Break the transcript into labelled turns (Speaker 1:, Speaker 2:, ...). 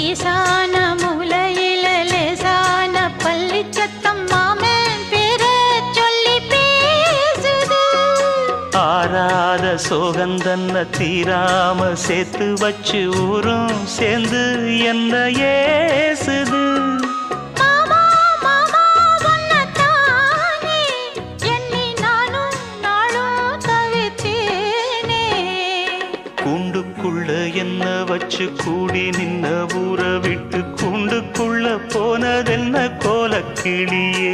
Speaker 1: ஈசான மூலையில லேசான பள்ளி சத்தம் மாமன் பேர சொல்லி பேசுது.
Speaker 2: ஆறாத சோகந்தன்ன தீராம சேர்த்து வச்சு ஊரும் சேர்ந்து என்ன ஏசுது. கூண்டுக்குள்ள என்ன வச்சு கூடி நின்ன ஊரை விட்டு கூண்டுக்குள்ள போனதென்ன கோலக்கிளியே.